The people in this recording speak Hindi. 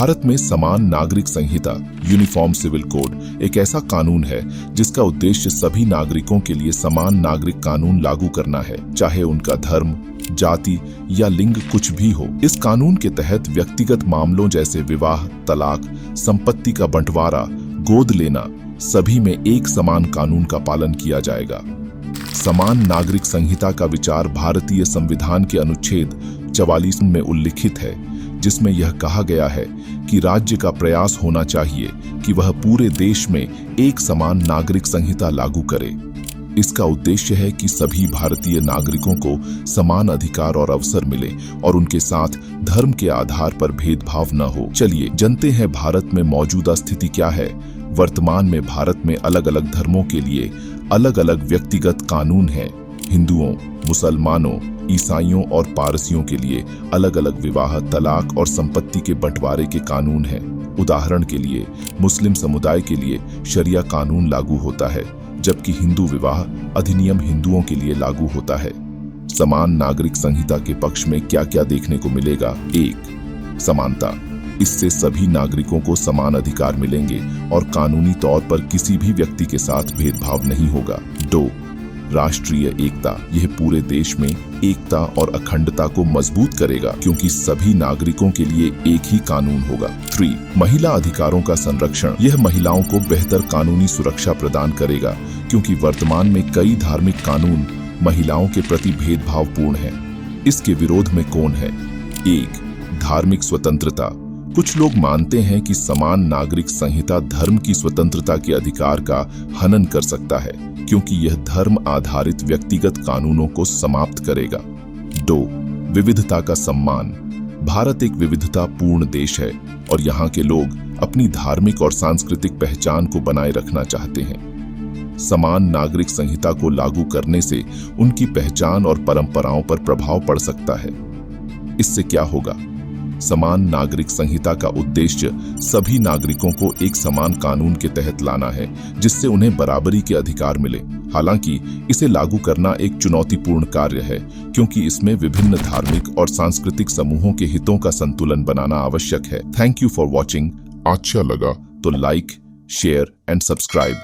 भारत में समान नागरिक संहिता यूनिफॉर्म सिविल कोड एक ऐसा कानून है जिसका उद्देश्य सभी नागरिकों के लिए समान नागरिक कानून लागू करना है, चाहे उनका धर्म, जाति या लिंग कुछ भी हो। इस कानून के तहत व्यक्तिगत मामलों जैसे विवाह, तलाक, संपत्ति का बंटवारा, गोद लेना, सभी में एक समान कानून का पालन किया जाएगा। समान नागरिक संहिता का विचार भारतीय संविधान के अनुच्छेद 44 में उल्लिखित है, जिसमें यह कहा गया है कि राज्य का प्रयास होना चाहिए कि वह पूरे देश में एक समान नागरिक संहिता लागू करे। इसका उद्देश्य है कि सभी भारतीय नागरिकों को समान अधिकार और अवसर मिले और उनके साथ धर्म के आधार पर भेदभाव न हो। चलिए जानते हैं भारत में मौजूदा स्थिति क्या है। वर्तमान में भारत में अलग अलग धर्मों के लिए अलग अलग व्यक्तिगत कानून हैं। हिंदुओं, मुसलमानों, ईसाइयों और पारसियों के लिए अलग अलग विवाह, तलाक और संपत्ति के बंटवारे के कानून हैं। उदाहरण के लिए मुस्लिम समुदाय के लिए शरिया कानून लागू होता है, जबकि हिंदू विवाह अधिनियम हिंदुओं के लिए लागू होता है। समान नागरिक संहिता के पक्ष में क्या क्या देखने को मिलेगा? 1. समानता। इससे सभी नागरिकों को समान अधिकार मिलेंगे और कानूनी तौर पर किसी भी व्यक्ति के साथ भेदभाव नहीं होगा। 2. राष्ट्रीय एकता। यह पूरे देश में एकता और अखंडता को मजबूत करेगा, क्योंकि सभी नागरिकों के लिए एक ही कानून होगा। 3. महिला अधिकारों का संरक्षण। यह महिलाओं को बेहतर कानूनी सुरक्षा प्रदान करेगा, क्योंकि वर्तमान में कई धार्मिक कानून महिलाओं के प्रति भेदभावपूर्ण हैं। इसके विरोध में कौन है? 1. धार्मिक स्वतंत्रता। कुछ लोग मानते हैं कि समान नागरिक संहिता धर्म की स्वतंत्रता के अधिकार का हनन कर सकता है, क्योंकि यह धर्म आधारित व्यक्तिगत कानूनों को समाप्त करेगा। 2. विविधता का सम्मान। भारत एक विविधतापूर्ण देश है और यहाँ के लोग अपनी धार्मिक और सांस्कृतिक पहचान को बनाए रखना चाहते हैं। समान नागरिक संहिता को लागू करने से उनकी पहचान और परंपराओं पर प्रभाव पड़ सकता है। इससे क्या होगा? समान नागरिक संहिता का उद्देश्य सभी नागरिकों को एक समान कानून के तहत लाना है, जिससे उन्हें बराबरी के अधिकार मिले। हालांकि इसे लागू करना एक चुनौतीपूर्ण कार्य है, क्योंकि इसमें विभिन्न धार्मिक और सांस्कृतिक समूहों के हितों का संतुलन बनाना आवश्यक है। Thank you for watching. अच्छा लगा तो लाइक, शेयर एंड सब्सक्राइब।